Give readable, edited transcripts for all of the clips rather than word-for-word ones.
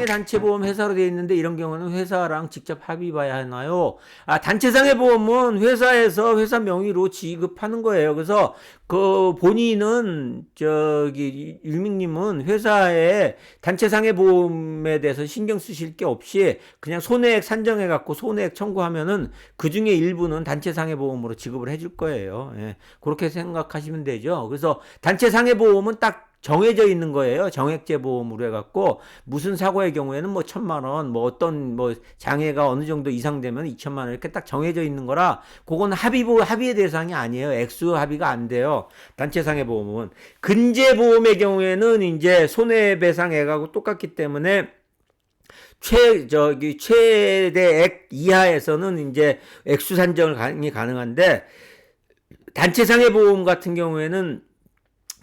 단체상의 단체보험 회사로 되어 있는데 이런 경우는 회사랑 직접 합의 봐야 하나요? 단체상의 보험은 회사에서 회사 명의로 지급하는 거예요. 그래서 그 본인은 율밍님은 회사에 단체상의 보험에 대해서 신경 쓰실 게 없이 그냥 손해액 산정해 갖고 손해액 청구하면은 그 중에 일부는 단체상의 보험으로 지급을 해줄 거예요. 예, 그렇게 생각하시면 되죠. 그래서 단체상의 보험은 딱 정해져 있는 거예요. 정액제 보험으로 해갖고 무슨 사고의 경우에는 뭐 1,000만 원, 뭐 어떤 뭐 장애가 어느 정도 이상 되면 2,000만 원 이렇게 딱 정해져 있는 거라 그건 합의의 대상이 아니에요. 액수 합의가 안 돼요. 단체상의 보험은. 근제보험의 경우에는 이제 손해배상액하고 똑같기 때문에 최대액 이하에서는 이제 액수 산정이 가능한데 단체상의 보험 같은 경우에는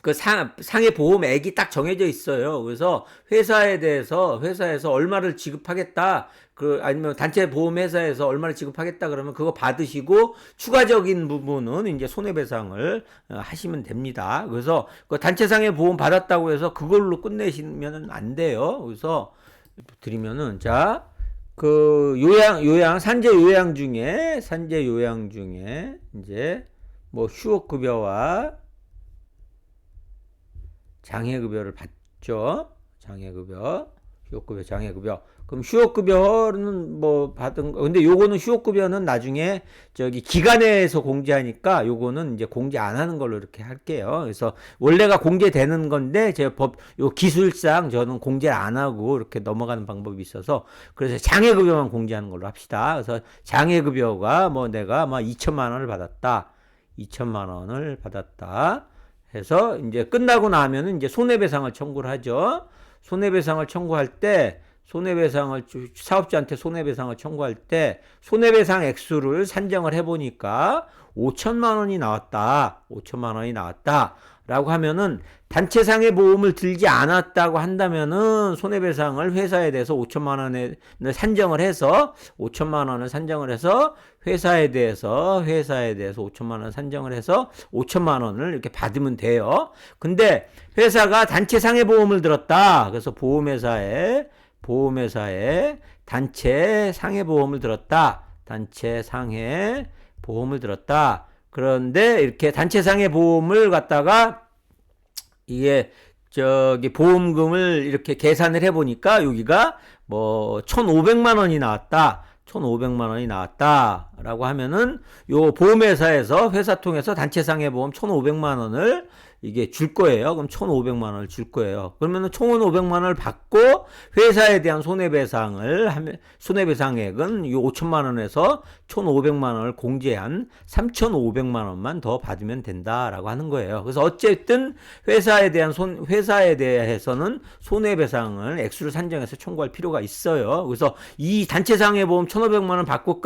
그 상해 보험액이 딱 정해져 있어요. 그래서 회사에서 얼마를 지급하겠다. 아니면 단체 보험 회사에서 얼마를 지급하겠다 그러면 그거 받으시고 추가적인 부분은 이제 손해배상을 하시면 됩니다. 그래서 그 단체상해 보험 받았다고 해서 그걸로 끝내시면 안 돼요. 그래서 드리면은 산재 요양 중에 이제 뭐 휴업급여와 장애급여를 받죠. 휴업급여, 장애급여. 그럼 휴업급여는 뭐 받은 거. 근데 요거는 휴업급여는 나중에 기관에서 공제하니까 요거는 이제 공제 안 하는 걸로 이렇게 할게요. 그래서 원래가 공제되는 건데 요 기술상 저는 공제를 안 하고 이렇게 넘어가는 방법이 있어서 그래서 장애급여만 공제하는 걸로 합시다. 그래서 장애급여가 내가 2,000만 원을 받았다. 2,000만 원을 받았다. 해서 이제 끝나고 나면은 이제 손해배상을 청구를 하죠. 손해배상을 청구할 때 사업자한테 손해배상을 청구할 때 손해배상 액수를 산정을 해보니까 5,000만 원이 나왔다. 5,000만 원이 나왔다. 라고 하면은 단체상의 보험을 들지 않았다고 한다면은 손해배상을 회사에 대해서 5,000만 원을 산정을 해서 회사에 대해서 5,000만 원 산정을 해서 5,000만 원을 이렇게 받으면 돼요. 근데 회사가 단체상의 보험을 들었다. 그래서 보험회사에 단체상해 보험을 들었다. 그런데 이렇게 단체상해 보험을 갖다가 이게 보험금을 이렇게 계산을 해보니까 여기가 1,500만 원이 나왔다. 1,500만 원이 나왔다라고 하면은 요 보험회사에서 회사 통해서 단체상해 보험 1,500만 원을 이게 줄 거예요. 그럼 1,500만 원을 줄 거예요. 그러면은 1,500만 원을 받고 회사에 대한 손해배상액은 요 5,000만 원에서 1,500만 원을 공제한 3,500만 원만 더 받으면 된다라고 하는 거예요. 그래서 어쨌든 회사에 대해서는 손해배상을 액수를 산정해서 청구할 필요가 있어요. 그래서 이 단체상해 보험 1,500만 원 받고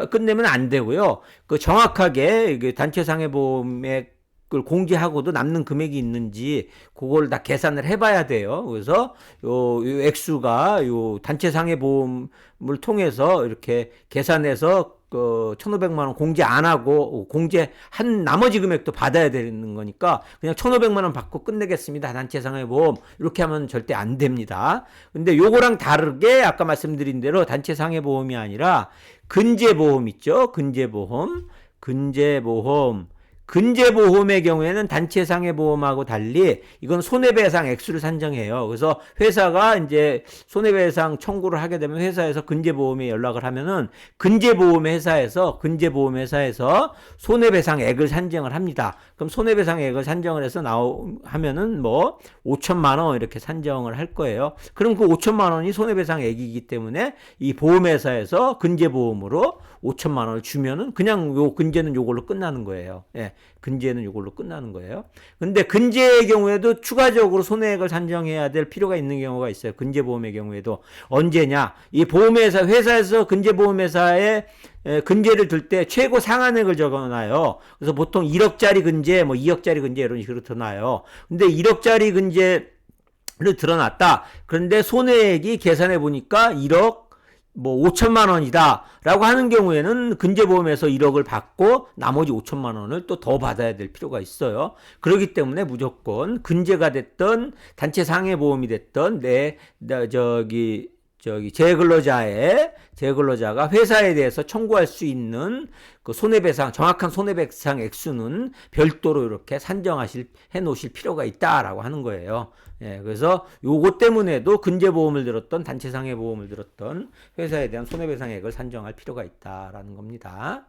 끝내면 안 되고요. 정확하게 단체상해 보험액을 공제하고도 남는 금액이 있는지 그걸 다 계산을 해봐야 돼요. 그래서 요 액수가 요 단체상해 보험을 통해서 이렇게 계산해서 1,500만 원 공제 안 하고 공제한 나머지 금액도 받아야 되는 거니까 그냥 1,500만 원 받고 끝내겠습니다. 단체상해 보험 이렇게 하면 절대 안 됩니다. 근데 요거랑 다르게 아까 말씀드린 대로 단체상해 보험이 아니라 근제보험 있죠. 근제보험의 경우에는 단체상해 보험하고 달리 이건 손해배상 액수를 산정해요. 그래서 회사가 이제 손해배상 청구를 하게 되면 회사에서 근제보험에 연락을 하면은 근제보험회사에서 손해배상액을 산정을 합니다. 그럼 손해배상액을 산정을 해서 하면은 5,000만 원 이렇게 산정을 할 거예요. 그럼 그 5,000만 원이 손해배상액이기 때문에 이 보험회사에서 근제보험으로 5,000만 원을 주면은 그냥 근제는 요걸로 끝나는 거예요. 예. 근제는 이걸로 끝나는 거예요. 근데 근제의 경우에도 추가적으로 손해액을 산정해야 될 필요가 있는 경우가 있어요. 근제보험의 경우에도 언제냐? 이 회사에서 근제보험회사에 근제를 들 때 최고 상한액을 적어놔요. 그래서 보통 1억짜리 근제, 2억짜리 근제 이런 식으로 드러나요. 근데 1억짜리 근제를 드러났다. 그런데 손해액이 계산해 보니까 1억 뭐 5천만 원이다라고 하는 경우에는 근제보험에서 1억을 받고 나머지 5천만 원을 또 더 받아야 될 필요가 있어요. 그렇기 때문에 무조건 근제가 됐던 단체 상해보험이 됐던 재근로자가 회사에 대해서 청구할 수 있는 그 손해배상, 정확한 손해배상 액수는 별도로 이렇게 해 놓으실 필요가 있다라고 하는 거예요. 예, 그래서 요거 때문에도 근제보험을 들었던 단체상해보험을 들었던 회사에 대한 손해배상액을 산정할 필요가 있다라는 겁니다.